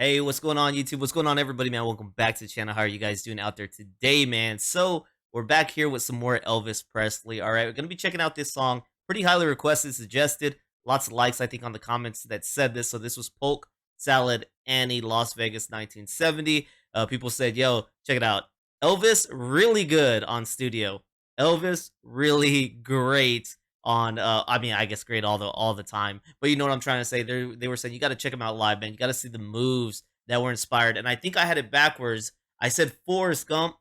Hey, what's going on, YouTube? What's going on, everybody, man? Welcome back to the channel. How are you guys doing out there today, man? So, we're back here with some more Elvis Presley. All right, we're going to be checking out this song. Pretty highly requested, suggested. Lots of likes, I think, on the comments that said this. So, this was Polk, Salad, Annie, Las Vegas, 1970. People said, yo, check it out. Elvis, really good on studio. Elvis, really great on I mean, I guess great all the time, but you know what I'm trying to say. They were saying you got to check him out live, man. You got to see the moves that were inspired. And I think I had it backwards. I said Forrest Gump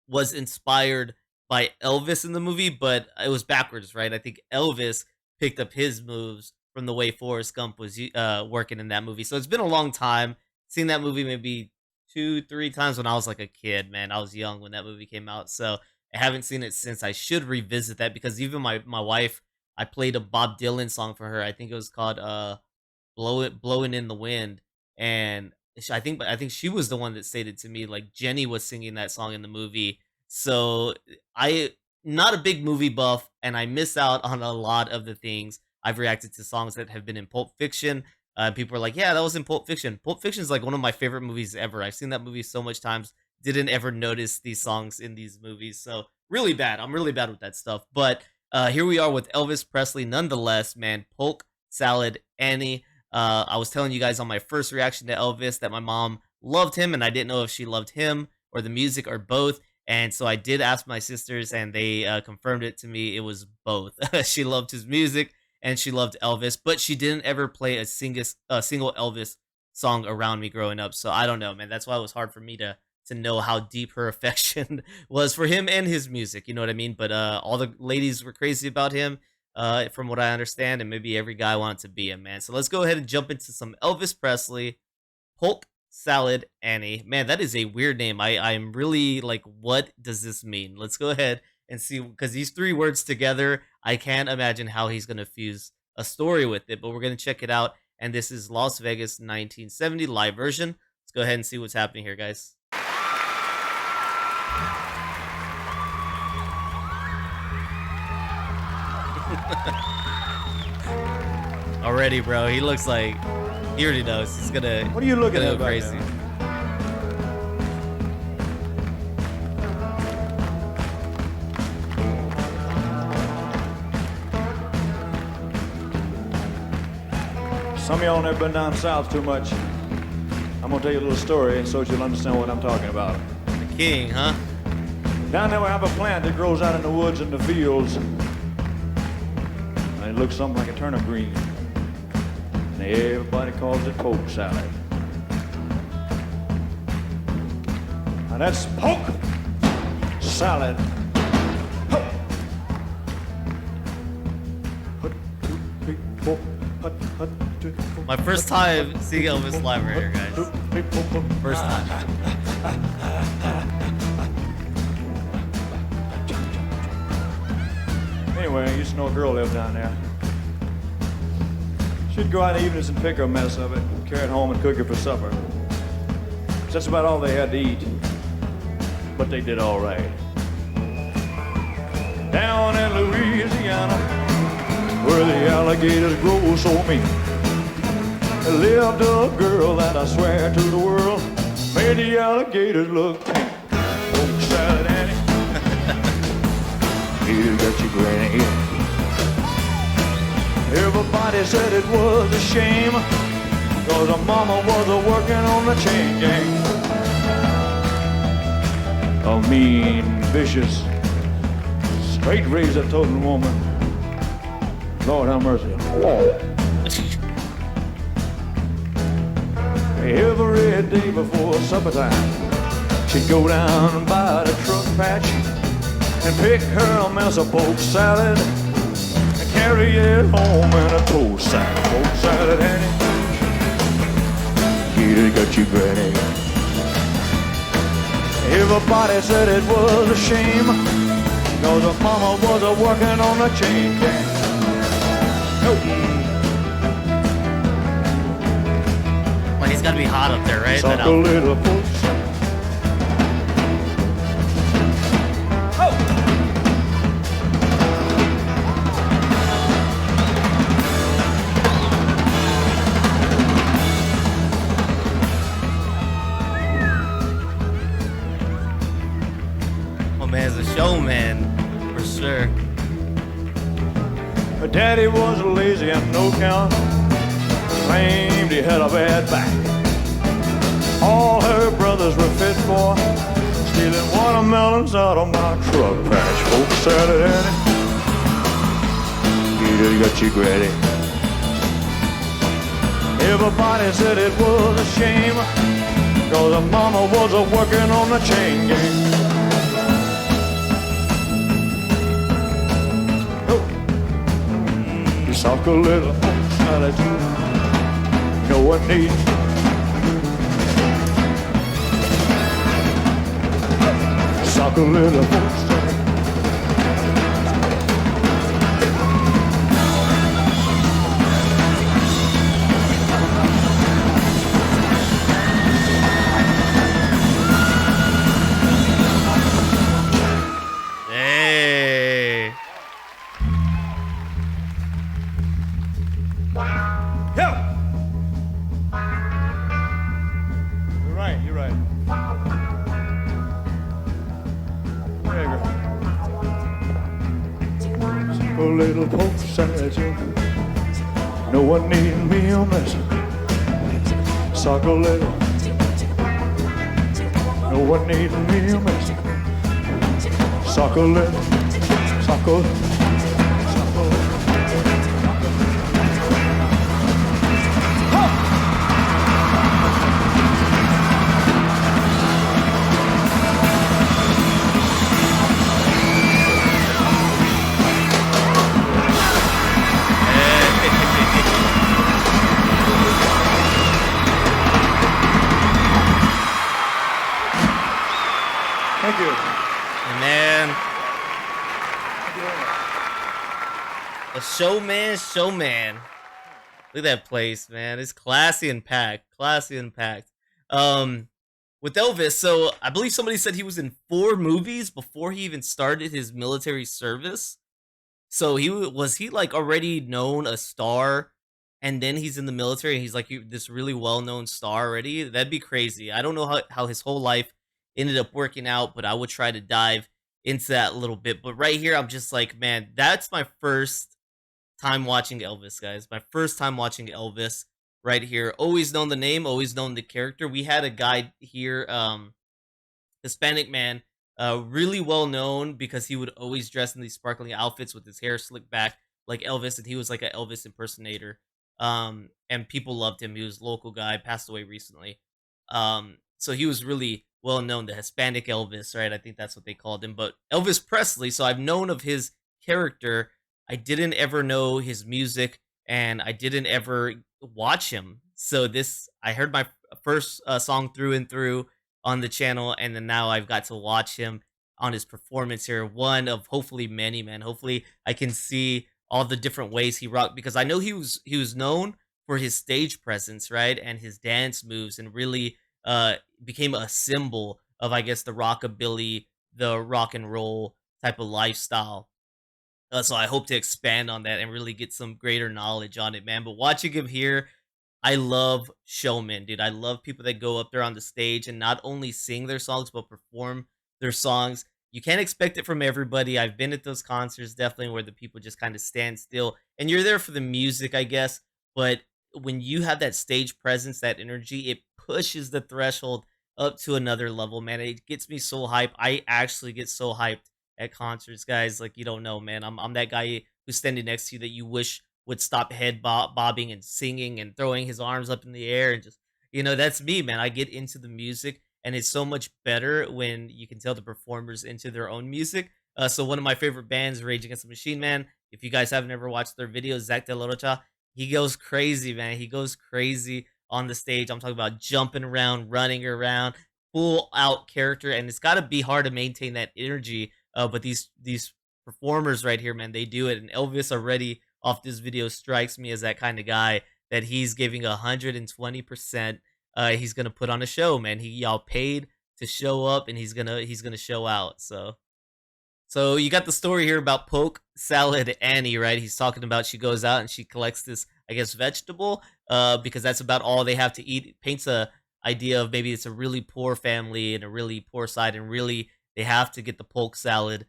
was inspired by Elvis in the movie, but it was backwards, right? I think Elvis picked up his moves from the way Forrest Gump was working in that movie. So it's been a long time. Seen that movie maybe 2, 3 times when I was like a kid, man. I was young when that movie came out, so I haven't seen it since. I should revisit that because even my wife, I played a Bob Dylan song for her. I think it was called Blowing in the Wind, and I think she was the one that stated to me like Jenny was singing that song in the movie. So I not a big movie buff, and I miss out on a lot of the things. I've reacted to songs that have been in Pulp Fiction. People are like, "Yeah, that was in Pulp Fiction." Pulp Fiction is like one of my favorite movies ever. I've seen that movie so much times. Didn't ever notice these songs in these movies. So really bad. I'm really bad with that stuff. But here we are with Elvis Presley nonetheless, man. Polk, Salad, Annie. I was telling you guys on my first reaction to Elvis that my mom loved him, and I didn't know if she loved him or the music or both. And so I did ask my sisters, and they confirmed it to me. It was both. She loved his music, and she loved Elvis, but she didn't ever play a single Elvis song around me growing up. So I don't know, man. That's why it was hard for me to know how deep her affection was for him and his music, you know what I mean? But all the ladies were crazy about him, from what I understand, and maybe every guy wanted to be him, man. So let's go ahead and jump into some Elvis Presley. Polk, Salad, Annie. Man, that is a weird name. I'm really like, what does this mean? Let's go ahead and see, because these three words together, I can't imagine how he's going to fuse a story with it, but we're going to check it out. And this is Las Vegas 1970 live version. Let's go ahead and see what's happening here, guys. Already, bro. He looks like he already knows. He's gonna. What are you looking at? Go crazy. Some of y'all never been down south too much. I'm gonna tell you a little story so you'll understand what I'm talking about. The king, huh? Down there we have a plant that grows out in the woods and the fields. And it looks something like a turnip green. And everybody calls it poke salad. Now that's poke salad. Poke. Hut, two, three, four. Hut, hut, two, four. My first time seeing Elvis live right here, guys. First time. Anyway, I used to know a girl lived down there. She'd go out in the evenings and pick her a mess of it, carry it home and cook it for supper. That's about all they had to eat. But they did all right. Down in Louisiana, where the alligators grow so mean, there lived a girl that I swear to the world made the alligators look pink. Poke salad, Annie. You got your granny. Everybody said it was a shame, cause her mama was working on the chain gang. A mean, vicious, straight razor toting woman. Lord have mercy. Every day before supper time, she'd go down and buy the truck patch and pick her a mess of poke salad and carry it home in a toast sack. Poke salad, Annie. You got your granny. Everybody said it was a shame, cause her mama was working on the chain gang. Well, he's gotta be hot up there, right? Suck a little poke salad. showman for sure. Her daddy was lazy and no count, claimed he had a bad back. All her brothers were fit for stealing watermelons out of my truck patch. Folks said it, Annie, you just got you ready. Everybody said it was a shame, cause her mama was working on the chain gang. Sock a little salad, no one needs. Sock a little salad. Hey. You're right. There you go. A little poke salad, no one need me a mess. Sock a little, no one need me a mess. Sock a little, sock a little. Thank you. Man. A showman. Look at that place, man. It's classy and packed. With Elvis, so I believe somebody said he was in 4 movies before he even started his military service. So was he like already known a star, and then he's in the military and he's like this really well-known star already? That'd be crazy. I don't know how his whole life ended up working out, but I would try to dive into that a little bit. But right here, I'm just like, man, that's my first time watching Elvis, guys. My first time watching Elvis right here. Always known the name, always known the character. We had a guy here, Hispanic man, really well known because he would always dress in these sparkling outfits with his hair slicked back like Elvis, and he was like an Elvis impersonator. And people loved him. He was a local guy, passed away recently. So he was really well known, the Hispanic Elvis, right? I think that's what they called him. But Elvis Presley, so I've known of his character. I didn't ever know his music, and I didn't ever watch him. So I heard my first song through and through on the channel, and then now I've got to watch him on his performance here. One of hopefully many, man. Hopefully I can see all the different ways he rocked, because I know he was known for his stage presence, right, and his dance moves, and really became a symbol of, I guess, the rockabilly, the rock and roll type of lifestyle. So I hope to expand on that and really get some greater knowledge on it, man. But watching him here, I love showmen, dude. I love people that go up there on the stage and not only sing their songs, but perform their songs. You can't expect it from everybody. I've been at those concerts, definitely, where the people just kind of stand still, and you're there for the music, I guess. But when you have that stage presence, that energy, it pushes the threshold up to another level, man. It gets me so hyped. I actually get so hyped at concerts, guys. Like, you don't know, man. I'm that guy who's standing next to you that you wish would stop bobbing and singing and throwing his arms up in the air, and just, that's me, man. I get into the music, and it's so much better when you can tell the performers into their own music. So one of my favorite bands, Rage Against the Machine, man. If you guys haven't ever watched their videos, Zach De La Rocha, he goes crazy, man. He goes crazy on the stage. I'm talking about jumping around, running around, full out character, and it's got to be hard to maintain that energy. But these performers right here, man, they do it. And Elvis already off this video strikes me as that kind of guy that he's giving 120%. He's gonna put on a show, man. Y'all paid to show up, and he's gonna show out. So you got the story here about Polk Salad Annie, right? He's talking about she goes out and she collects this, I guess, vegetable, because that's about all they have to eat. It paints a idea of maybe it's a really poor family and a really poor side, and really They have to get the Polk salad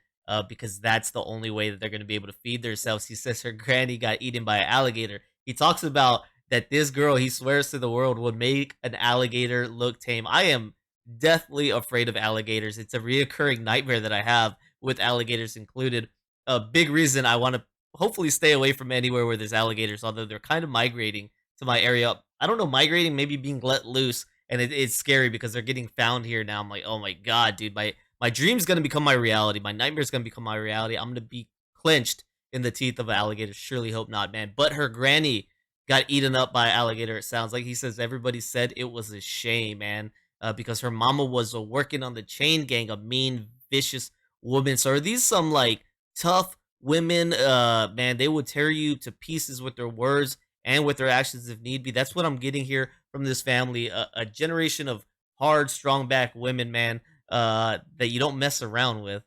because that's the only way that they're going to be able to feed themselves. He says her granny got eaten by an alligator. He talks about that this girl, he swears to the world, would make an alligator look tame. I am deathly afraid of alligators. It's a reoccurring nightmare that I have with alligators included. A big reason I want to hopefully stay away from anywhere where there's alligators, although they're kind of migrating to my area. I don't know, migrating, maybe being let loose, and it's scary because they're getting found here now. I'm like, oh my god, dude, my dream's gonna become my reality. My nightmare's gonna become my reality. I'm gonna be clenched in the teeth of an alligator. Surely hope not, man. But her granny got eaten up by an alligator. It sounds like he says everybody said it was a shame, man, because her mama was working on the chain gang, a mean, vicious woman. So are these some like tough women? Man, they would tear you to pieces with their words and with their actions if need be. That's what I'm getting here from this family. A generation of hard, strong back women, man, that you don't mess around with.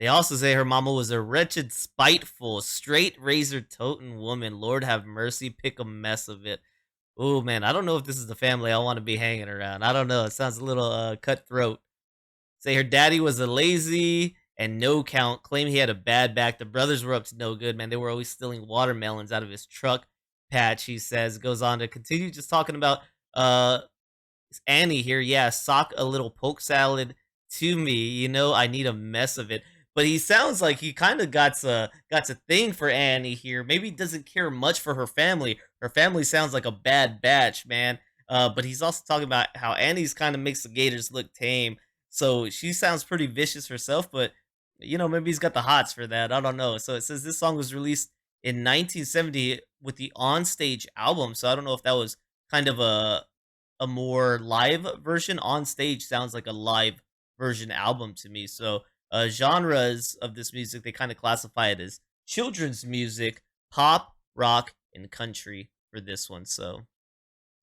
They also say her mama was a wretched, spiteful, straight razor toting woman. Lord have mercy, pick a mess of it. Oh man, I don't know if this is the family I want to be hanging around. I don't know. It sounds a little cutthroat. Say her daddy was a lazy and no count, claim he had a bad back. The brothers were up to no good, man. They were always stealing watermelons out of his truck patch, he says. Goes on to continue just talking about uh Annie here. Yeah, sock a little poke salad to me. You know, I need a mess of it. But he sounds like he kind of got a thing for Annie here. Maybe he doesn't care much for her family. Her family sounds like a bad batch, man. But he's also talking about how Annie's kind of makes the Gators look tame. So she sounds pretty vicious herself, but maybe he's got the hots for that. I don't know. So it says this song was released in 1970 with the Onstage album. So I don't know if that was kind of a more live version. On stage sounds like a live version album to me. So genres of this music, they kind of classify it as children's music, pop, rock, and country for this one. So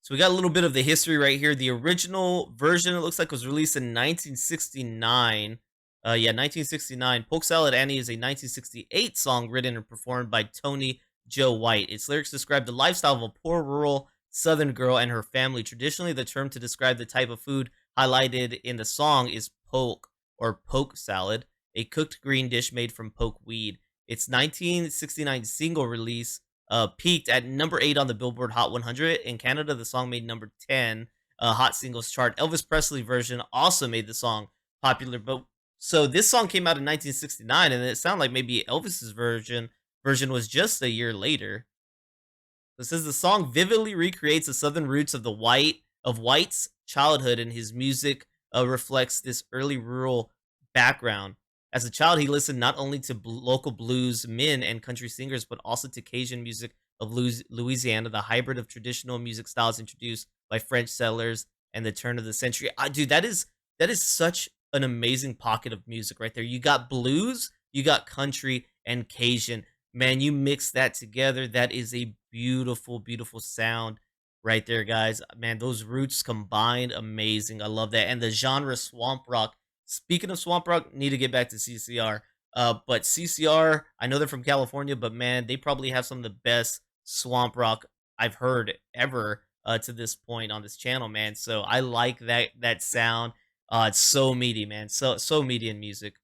we got a little bit of the history right here. The original version, it looks like, was released in 1969. Yeah, 1969. Polk Salad Annie is a 1968 song written and performed by Tony Joe White. Its lyrics describe the lifestyle of a poor rural Southern girl and her family. Traditionally, the term to describe the type of food highlighted in the song is polk or poke salad, a cooked green dish made from poke weed. Its 1969 single release peaked at number 8 on the Billboard Hot 100. In Canada, the song made number 10 Hot Singles chart. Elvis Presley version also made the song popular, but so this song came out in 1969, and it sounded like maybe Elvis's version was just a year later. It says the song vividly recreates the southern roots of White's childhood, and his music reflects this early rural background. As a child, he listened not only to local blues men and country singers, but also to Cajun music of Louisiana, the hybrid of traditional music styles introduced by French settlers and the turn of the century. Dude, that is such an amazing pocket of music right there. You got blues, you got country, and Cajun. Man, you mix that together. That is a beautiful, beautiful sound right there, guys. Man, those roots combined, amazing. I love that. And the genre swamp rock. Speaking of swamp rock, need to get back to CCR. But CCR, I know they're from California, but man, they probably have some of the best swamp rock I've heard ever to this point on this channel, man. So I like that sound. It's so meaty, man. So meaty in music.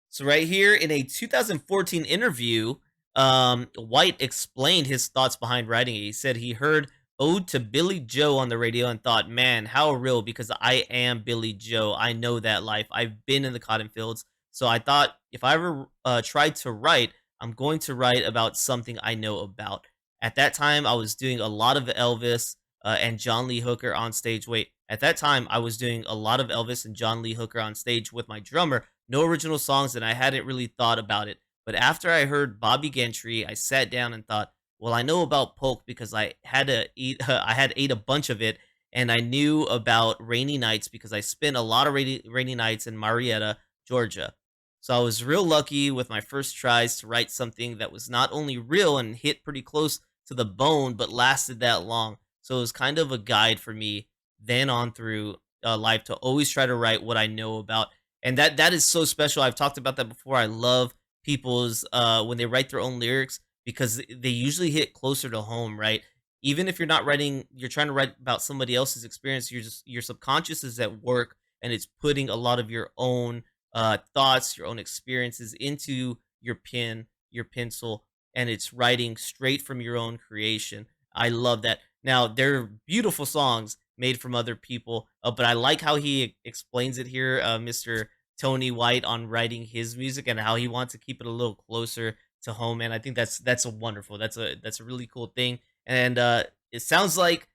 So right here in a 2014 interview, White explained his thoughts behind writing it. He said he heard Ode to Billy Joe on the radio and thought, man, how real, because I am Billy Joe. I know that life. I've been in the cotton fields. So I thought if I ever tried to write, I'm going to write about something I know about. At that time, I was doing a lot of Elvis and John Lee Hooker on stage. Wait, at that time, I was doing a lot of Elvis and John Lee Hooker on stage with my drummer. No original songs, and I hadn't really thought about it. But after I heard Bobby Gentry, I sat down and thought, well, I know about Polk because I had ate a bunch of it, and I knew about Rainy Nights because I spent a lot of rainy nights in Marietta, Georgia. So I was real lucky with my first tries to write something that was not only real and hit pretty close to the bone, but lasted that long. So it was kind of a guide for me then on through life to always try to write what I know about. And that is so special. I've talked about that before. I love people's when they write their own lyrics because they usually hit closer to home, right? Even if you're not writing, you're trying to write about somebody else's experience. Your subconscious is at work and it's putting a lot of your own thoughts, your own experiences into your pen, your pencil, and it's writing straight from your own creation. I love that. Now, they're beautiful songs made from other people, but I like how he explains it here, Mr. Tony White, on writing his music and how he wants to keep it a little closer to home. And I think that's a wonderful, that's a really cool thing. And it sounds like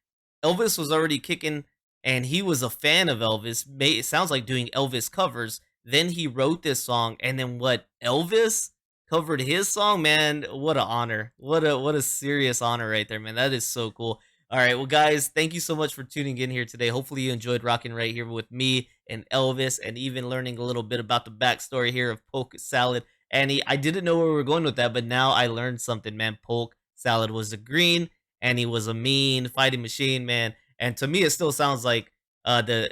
Elvis was already kicking, and he was a fan of Elvis. It sounds like doing Elvis covers. Then he wrote this song, and then what? Elvis covered his song, man. What an honor! What a serious honor right there, man. That is so cool. All right, well, guys, thank you so much for tuning in here today. Hopefully, you enjoyed rocking right here with me and Elvis, and even learning a little bit about the backstory here of Polk Salad. And I didn't know where we were going with that, but now I learned something, man. Polk Salad was a green, and he was a mean fighting machine, man. And to me, it still sounds like the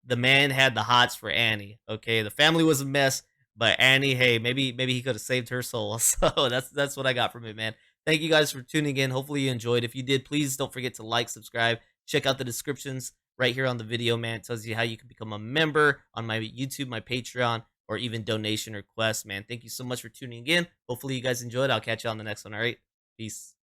man had the hots for Annie. Okay, the family was a mess, but Annie, hey, maybe he could have saved her soul. So that's what I got from it, man. Thank you guys for tuning in. Hopefully you enjoyed. If you did, please don't forget to like, subscribe, check out the descriptions right here on the video, man. It tells you how you can become a member on my YouTube, my Patreon, or even donation requests, man. Thank you so much for tuning in. Hopefully you guys enjoyed. I'll catch you on the next one. All right, peace.